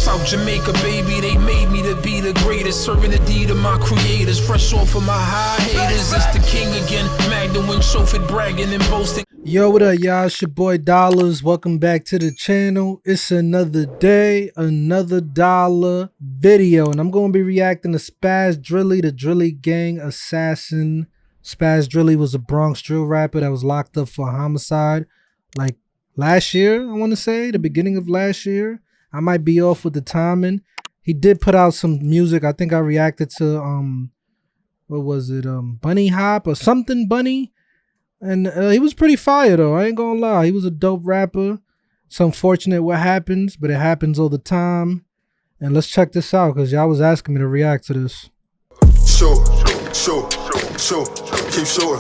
South Jamaica, baby, they made me to be the greatest. Serving the deed of my creators, fresh off of my high haters. It's the king again, Magda when chauffeured, bragging and boasting. Yo, what up, y'all? It's your boy Dollars. Welcome back to the channel. It's another day, another dollar video, and I'm going to be reacting to Spazz Drilly, the Drilly gang assassin. Spazz Drilly was a Bronx drill rapper that was locked up for homicide like last year, I want to say, the beginning of last year. I might be off with the timing. He did put out some music. I think I reacted to, what was it, Bunny Hop or something Bunny? And he was pretty fire though, I ain't gonna lie. He was a dope rapper. It's unfortunate what happens, but it happens all the time. And let's check this out, because y'all was asking me to react to this. Show, keep showing.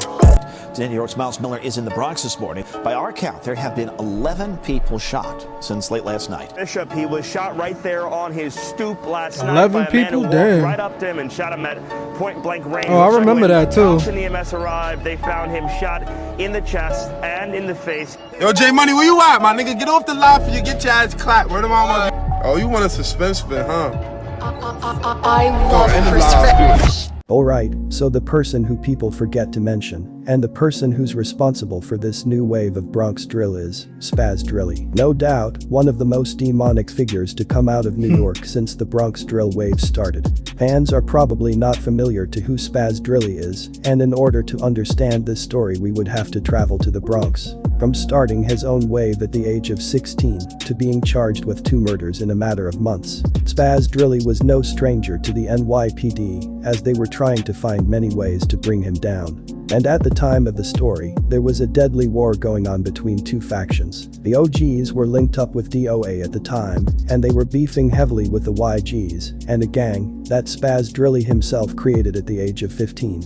Today, New York's Miles Miller is in the Bronx this morning. By our count, there have been 11 people shot since late last night. Bishop, he was shot right there on his stoop last night. 11 people, damn. Right up to him and shot him at point blank range. Oh, I remember that too. When the EMS arrived, they found him shot in the chest and in the face. Yo, J Money, where you at, my nigga? Get off the live for you get your ass clapped. Where the mama? Oh, you want a suspense fit, huh? I love respect. Alright, so the person who people forget to mention, and the person who's responsible for this new wave of Bronx drill is Spazz Drilly. No doubt, one of the most demonic figures to come out of New York since the Bronx drill wave started. Fans are probably not familiar to who Spazz Drilly is, and in order to understand this story we would have to travel to the Bronx. From starting his own wave at the age of 16 to being charged with 2 murders in a matter of months, Spazz Drilly was no stranger to the NYPD, as they were trying to find many ways to bring him down. And at the time of the story, there was a deadly war going on between 2 factions. The OGs were linked up with DOA at the time, and they were beefing heavily with the YGs, and a gang that Spazz Drilly himself created at the age of 15.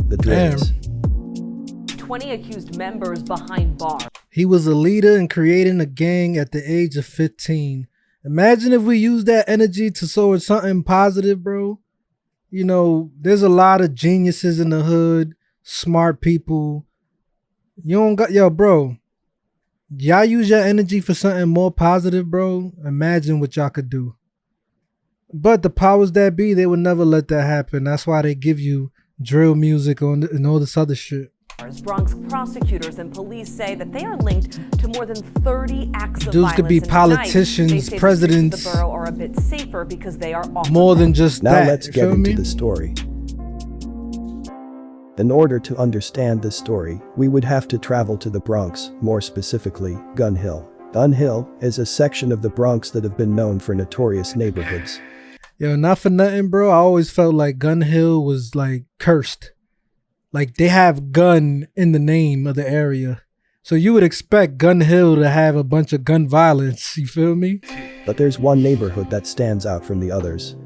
The Drillies. 20 accused members behind bars. He was a leader in creating a gang at the age of 15. Imagine if we used that energy to towards something positive, bro. You know, there's a lot of geniuses in the hood, smart people. You don't got, yo, bro. Y'all use your energy for something more positive, bro. Imagine what y'all could do. But the powers that be, they would never let that happen. That's why they give you drill music and all this other shit. Bronx prosecutors and police say that they are linked to more than 30 acts of Dudes violence. could be politicians, presidents, the borough are a bit safer because they are off more than just now that. Let's get into the story. In order to understand this story, we would have to travel to the Bronx, more specifically, Gun Hill. Gun Hill is a section of the Bronx that have been known for notorious neighborhoods. Yo, not for nothing, bro. I always felt like Gun Hill was like cursed. Like they have gun in the name of the area. So you would expect Gun Hill to have a bunch of gun violence, you feel me? But there's one neighborhood that stands out from the others.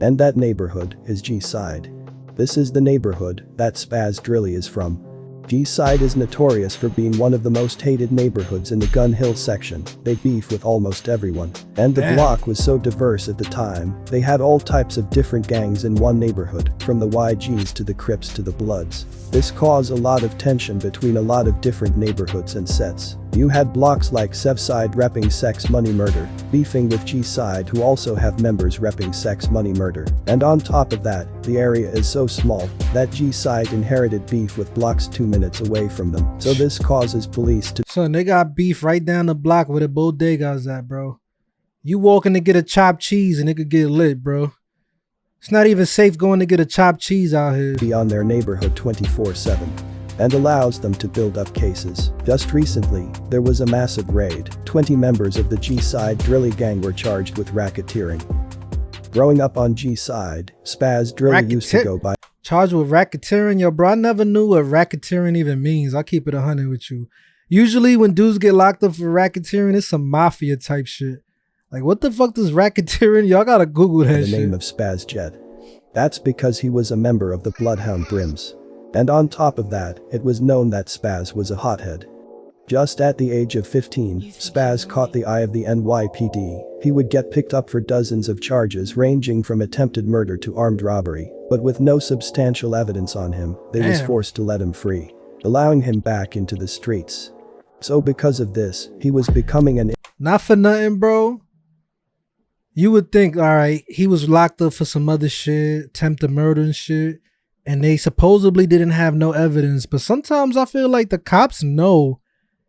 And that neighborhood is G-Side. This is the neighborhood that Spazz Drilly is from. G-Side is notorious for being one of the most hated neighborhoods in the Gun Hill section. They beef with almost everyone. And the block was so diverse at the time, they had all types of different gangs in one neighborhood, from the YGs to the Crips to the Bloods. This caused a lot of tension between a lot of different neighborhoods and sets. You had blocks like Sevside repping Sex Money Murder, beefing with G-Side who also have members repping Sex Money Murder. And on top of that, the area is so small that G-Side inherited beef with blocks 2 minutes away from them. So this causes police to— Son, they got beef right down the block where the bodega's at, bro. You walking to get a chopped cheese and it could get lit, bro. It's not even safe going to get a chopped cheese out here. Be on their neighborhood 24/7. And allows them to build up cases. Just recently, there was a massive raid. 20 members of the G-Side Drilly gang were charged with racketeering. Growing up on G-Side, Spazz Drilly used to go by— Charged with racketeering? Yo, bro, I never knew what racketeering even means. I'll keep it 100 with you. Usually when dudes get locked up for racketeering, it's some mafia type shit. Like, what the fuck does racketeering? Y'all gotta Google that shit. The name of Spazz Jet. That's because he was a member of the Bloodhound Brims. And on top of that, it was known that Spazz was a hothead. Just at the age of 15, Spazz caught the eye of the NYPD. He would get picked up for dozens of charges ranging from attempted murder to armed robbery, but with no substantial evidence on him, they was forced to let him free, allowing him back into the streets. So because of this, he was becoming an— Not for nothing, bro. you would think, all right, he was locked up for some other shit, attempted murder and shit, and they supposedly didn't have no evidence. But sometimes I feel like the cops know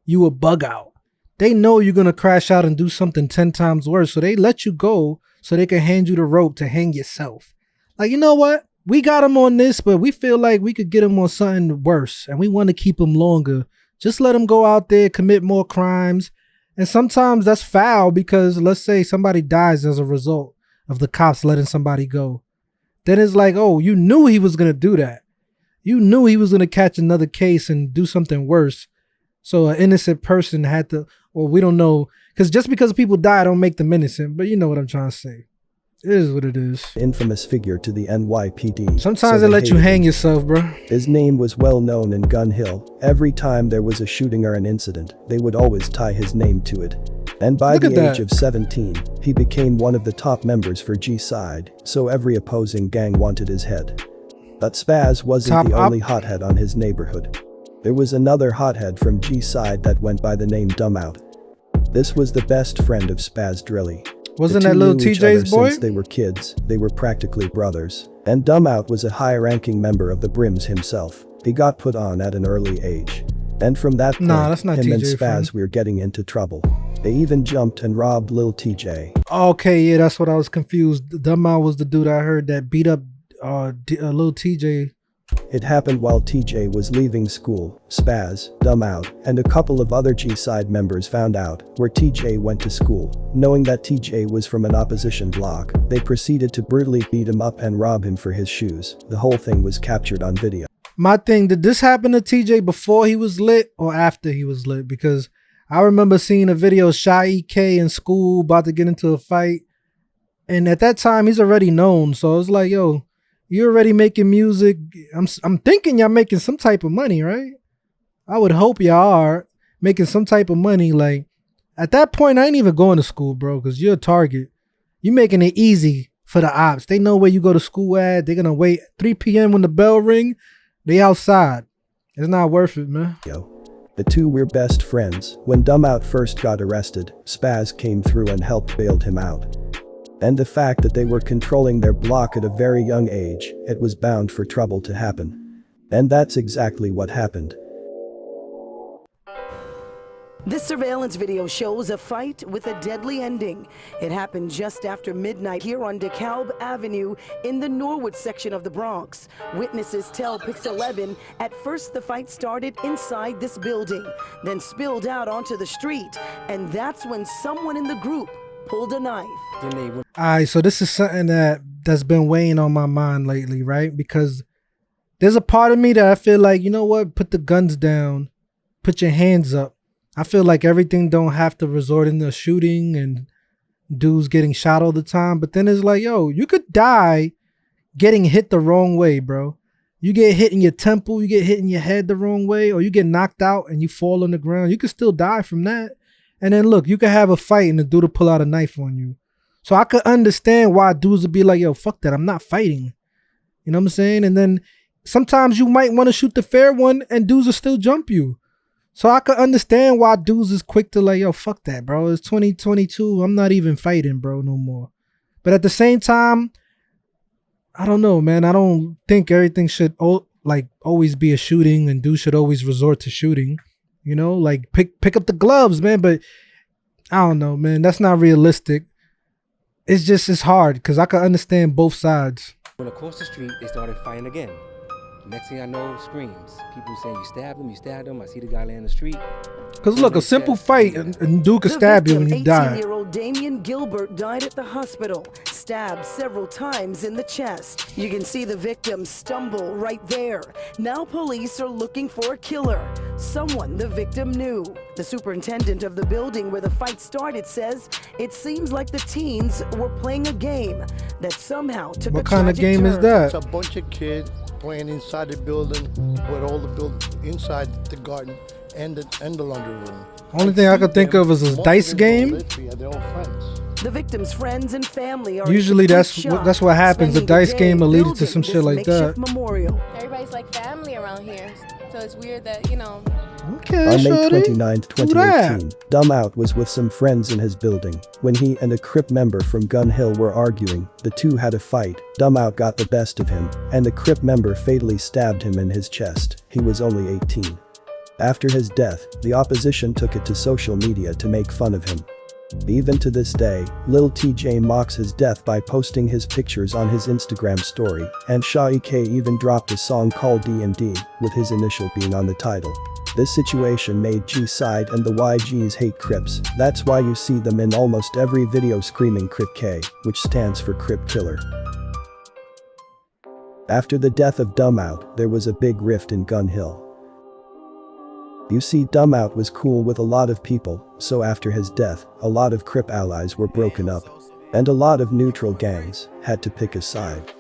you a bug out. They know you're going to crash out and do something 10 times worse. So they let you go so they can hand you the rope to hang yourself. Like, you know what? We got him on this, but we feel like we could get him on something worse. And we want to keep him longer. Just let him go out there, commit more crimes. And sometimes that's foul because let's say somebody dies as a result of the cops letting somebody go. Then it's like, oh, you knew he was going to do that. You knew he was going to catch another case and do something worse. So an innocent person had to, well, we don't know. Because just because people die don't make them innocent. But you know what I'm trying to say. It is what it is. Infamous figure to the NYPD. Sometimes they let you hang yourself, bro. His name was well known in Gun Hill. Every time there was a shooting or an incident, they would always tie his name to it. And by the age of 17, he became one of the top members for G-Side, so every opposing gang wanted his head. But Spazz wasn't the only hothead on his neighborhood. There was another hothead from G-Side that went by the name Dumb Out. This was the best friend of Spazz Drilly. Wasn't that little TJ's boy? Since they were kids, they were practically brothers. And Dumb Out was a high-ranking member of the Brims himself. He got put on at an early age. And from that point, that's not him TJ and Spazz friend. were getting into trouble. They even jumped and robbed Lil TJ. Okay, yeah, that's what I was confused. Dumb Out was the dude I heard that beat up Lil TJ. It happened while TJ was leaving school. Spazz, Dumb Out, and a couple of other G-Side members found out where TJ went to school. Knowing that TJ was from an opposition block, they proceeded to brutally beat him up and rob him for his shoes. The whole thing was captured on video. My thing, did this happen to TJ before he was lit or after he was lit? Because I remember seeing a video of Shy EK in school about to get into a fight. And at that time, he's already known. So I was like, yo, you're already making music. I'm thinking y'all making some type of money, right? I would hope y'all are making some type of money. Like, at that point, I ain't even going to school, bro, because you're a target. You're making it easy for the ops. They know where you go to school at. They're going to wait 3 p.m. when the bell ring. They outside. It's not worth it, man. The two were best friends. When Dumb Out first got arrested, Spazz came through and helped bailed him out. And the fact that they were controlling their block at a very young age, it was bound for trouble to happen. And that's exactly what happened. This surveillance video shows a fight with a deadly ending. It happened just after midnight here on DeKalb Avenue in the Norwood section of the Bronx. Witnesses tell Pix 11 at first the fight started inside this building, then spilled out onto the street, and that's when someone in the group pulled a knife. All right, so this is something that's been weighing on my mind lately, right? Because there's a part of me that I feel like, you know what? Put the guns down, put your hands up. I feel like everything don't have to resort into shooting and dudes getting shot all the time. But then it's like, yo, you could die getting hit the wrong way, bro. You get hit in your temple, you get hit in your head the wrong way, or you get knocked out and you fall on the ground. You could still die from that. And then look, you could have a fight and the dude will pull out a knife on you. So I could understand why dudes would be like, yo, fuck that, I'm not fighting. You know what I'm saying? And then sometimes you might want to shoot the fair one and dudes will still jump you. So I could understand why dudes is quick to like, yo, fuck that, bro. It's 2022. I'm not even fighting, bro, no more. But at the same time, I don't know, man. I don't think everything should like always be a shooting and dudes should always resort to shooting. You know, like pick up the gloves, man. But I don't know, man. That's not realistic. It's hard because I can understand both sides. When across the street, they started fighting again. Next thing I know, screams. People saying, you stabbed him. I see the guy laying in the street. Because look, a simple fight and dude could stab you when you die. 18-year-old Damian Gilbert died at the hospital, stabbed several times in the chest. You can see the victim stumble right there. Now police are looking for a killer, someone the victim knew. The superintendent of the building where the fight started says it seems like the teens were playing a game that somehow took a tragic turn. What kind of game is that? It's a bunch of kids playing inside the building with all the inside the garden and the laundry room. Only thing I could think of is a dice game. They're all friends. The victim's friends and family are usually that's what happens. A dice game will lead to some shit like that. Memorial. Everybody's like family around here, so it's weird that, you know, Okay, on May shorty. 29th, 2018, Dumb Out was with some friends in his building. When he and a Crip member from Gun Hill were arguing, the two had a fight. Dumb Out got the best of him, and the Crip member fatally stabbed him in his chest. He was only 18. After his death, the opposition took it to social media to make fun of him. Even to this day, Lil TJ mocks his death by posting his pictures on his Instagram story, and Shawty K even dropped a song called D&D, with his initial being on the title. This situation made G-Side and the YGs hate Crips. That's why you see them in almost every video screaming Crip K, which stands for Crip Killer. After the death of Dumb Out, there was a big rift in Gun Hill. You see, Dumb Out was cool with a lot of people, so after his death, a lot of Crip allies were broken up. And a lot of neutral gangs had to pick a side.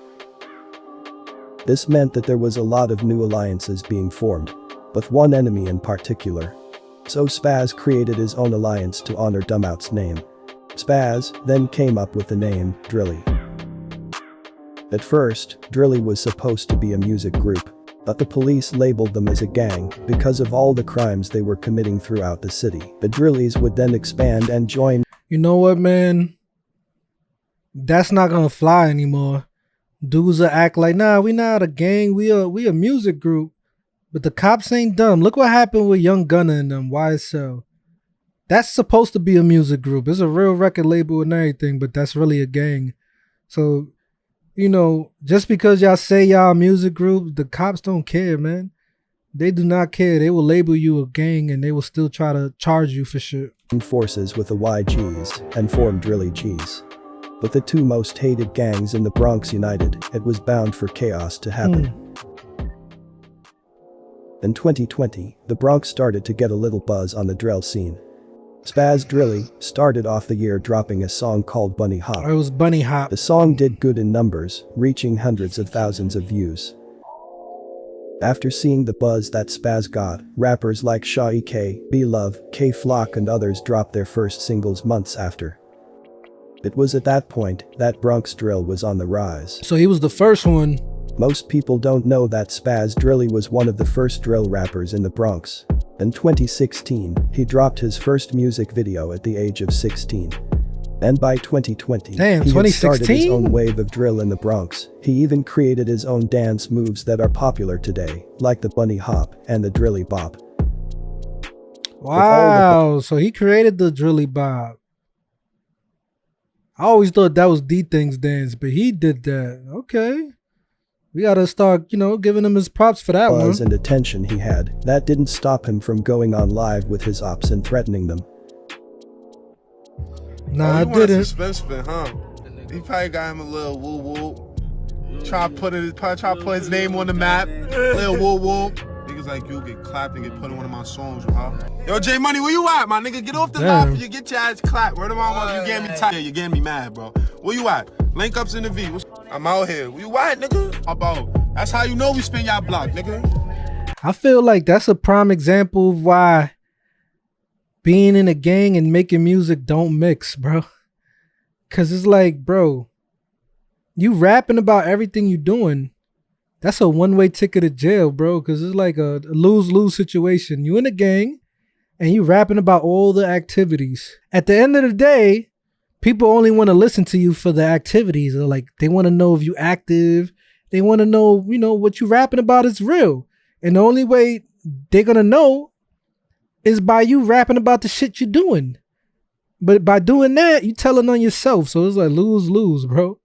This meant that there was a lot of new alliances being formed, with one enemy in particular. So Spazz created his own alliance to honor Dumb Out's name. Spazz then came up with the name Drilly. At first, Drilly was supposed to be a music group, but the police labeled them as a gang because of all the crimes they were committing throughout the city. The Drillies would then expand and join. You know what, man? That's not gonna fly anymore. Dudes will act like, nah, we not a gang, we a music group. But the cops ain't dumb. Look what happened with Young Gunna and them, YSL. That's supposed to be a music group. It's a real record label and everything, but that's really a gang. So, you know, just because y'all say y'all a music group, the cops don't care, man. They do not care. They will label you a gang and they will still try to charge you for shit. Forces with the YGs and formed Drilly G's. But the two most hated gangs in the Bronx united, it was bound for chaos to happen. In 2020, the Bronx started to get a little buzz on the drill scene. Spazz Drilly started off the year dropping a song called Bunny Hop. It was Bunny Hop. The song did good in numbers, reaching hundreds of thousands of views. After seeing the buzz that Spazz got, rappers like Shawty K, B-Love, K-Flock and others dropped their first singles months after. It was at that point that Bronx drill was on the rise. So he was the first one. Most people don't know that Spazz Drilly was one of the first drill rappers in the Bronx. In 2016, he dropped his first music video at the age of 16. And by 2020, he had started his own wave of drill in the Bronx. He even created his own dance moves that are popular today, like the Bunny Hop and the Drilly Bop. Wow, so he created the Drilly Bop. I always thought that was D-Thing's dance, but he did that. Okay. We gotta start, you know, giving him his props for that one. Buzz and attention he had, that didn't stop him from going on live with his ops and threatening them. Nah, I didn't. Suspense spin, huh? He probably got him a little woo woo. Try to put his name on the map. Little woo woo. Niggas like you get clapped and get put in one of my songs, huh? Yo, J Money, where you at, my nigga? Get off the live and you get your ass clapped. Word of my mouth, you getting me tight. Yeah, you getting me mad, bro. Where you at? Link ups in the V. I'm out here. Where you at, nigga? How about? That's how you know we spin y'all block, nigga. I feel like that's a prime example of why being in a gang and making music don't mix, bro. Cause it's like, bro, you rapping about everything you doing. That's a one-way ticket to jail, bro. Cause it's like a lose-lose situation. You in a gang and you rapping about all the activities. At the end of the day, people only want to listen to you for the activities. Or like they want to know if you active. They want to know, you know, what you rapping about is real. And the only way they're going to know is by you rapping about the shit you're doing. But by doing that, you telling on yourself. So it's like lose-lose, bro.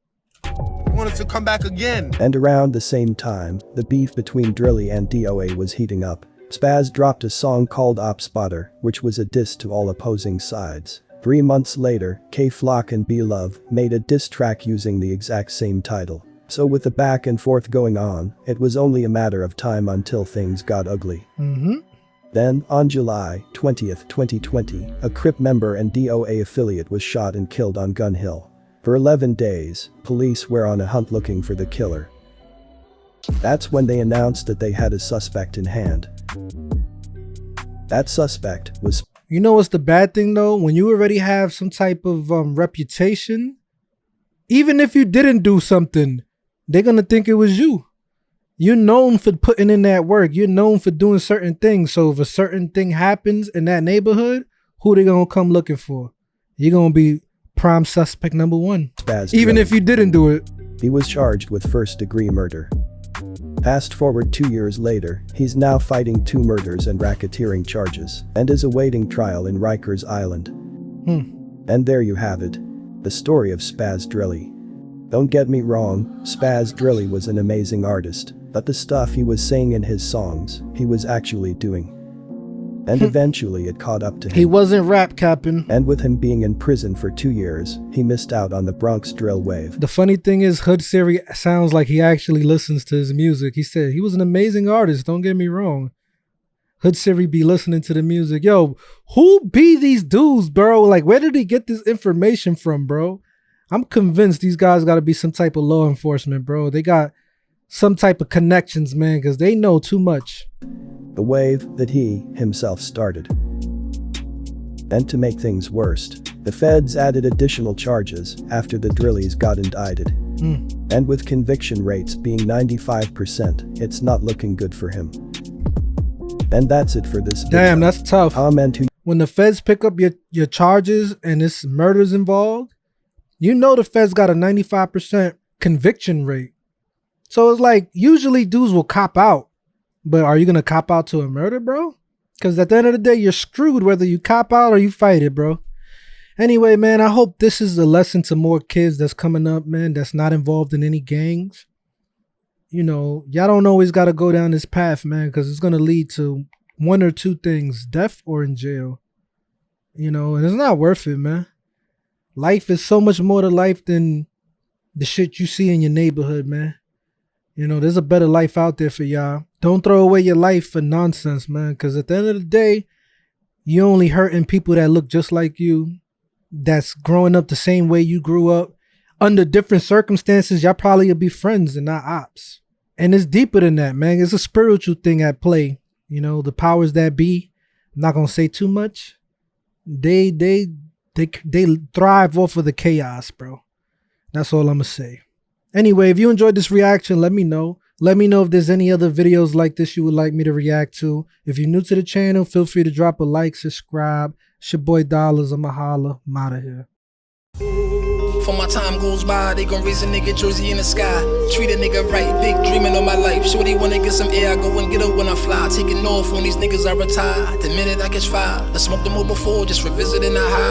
I wanted to come back again. And around the same time, the beef between Drilly and DOA was heating up. Spazz dropped a song called Op Spotter, which was a diss to all opposing sides. 3 months later, K-Flock and B-Love made a diss track using the exact same title. So with the back and forth going on, it was only a matter of time until things got ugly. Then, on July 20th, 2020, a Crip member and DOA affiliate was shot and killed on Gun Hill. For 11 days, police were on a hunt looking for the killer. That's when they announced that they had a suspect in hand. That suspect was... You know what's the bad thing though? When you already have some type of reputation, even if you didn't do something, they're gonna think it was you. You're known for putting in that work. You're known for doing certain things. So if a certain thing happens in that neighborhood, who they gonna come looking for? You're gonna be prime suspect number one. Spazz Even Drilly. if you didn't do it. He was charged with first-degree murder. Fast forward 2 years later, he's now fighting 2 murders and racketeering charges and is awaiting trial in Rikers Island. And there you have it. The story of Spazz Drilly. Don't get me wrong, Spazz Drilly was an amazing artist, but the stuff he was saying in his songs, he was actually doing. And eventually it caught up to him. He wasn't rap capping. And with him being in prison for 2 years, he missed out on the Bronx drill wave. The funny thing is, Hood Siri sounds like he actually listens to his music. He said he was an amazing artist, don't get me wrong. Hood Siri be listening to the music. Yo, who be these dudes, bro? Like, where did he get this information from, bro? I'm convinced these guys got to be some type of law enforcement, bro. They got some type of connections, man, because they know too much. The wave that he himself started. And to make things worse, the feds added additional charges after the Drillies got indicted. And with conviction rates being 95%, it's not looking good for him. And that's it for this video. Damn, that's tough. Comment when the feds pick up your charges and it's murders involved, you know the feds got a 95% conviction rate. So it's like, usually dudes will cop out. But are you going to cop out to a murder, bro? Because at the end of the day, you're screwed whether you cop out or you fight it, bro. Anyway, man, I hope this is a lesson to more kids that's coming up, man, that's not involved in any gangs. You know, y'all don't always got to go down this path, man, because it's going to lead to one or two things, death or in jail. You know, and it's not worth it, man. Life is so much more to life than the shit you see in your neighborhood, man. You know, there's a better life out there for y'all. Don't throw away your life for nonsense, man. Because at the end of the day, you only hurting people that look just like you, that's growing up the same way you grew up. Under different circumstances, y'all probably will be friends and not ops. And it's deeper than that, man. It's a spiritual thing at play. You know, the powers that be, I'm not going to say too much. They thrive off of the chaos, bro. That's all I'm going to say. Anyway, if you enjoyed this reaction, let me know. Let me know if there's any other videos like this you would like me to react to. If you're new to the channel, feel free to drop a like, subscribe. It's your boy Dollars. I'm a holla. I'm out of here. For my time goes by, they gon' raise a nigga jersey in the sky. Treat a nigga right, big dreaming on my life. Shorty wanna get some air, I go and get her when I fly. Taking off on these niggas, I retire. The minute I catch fire, I smoked them all before, just revisiting the high.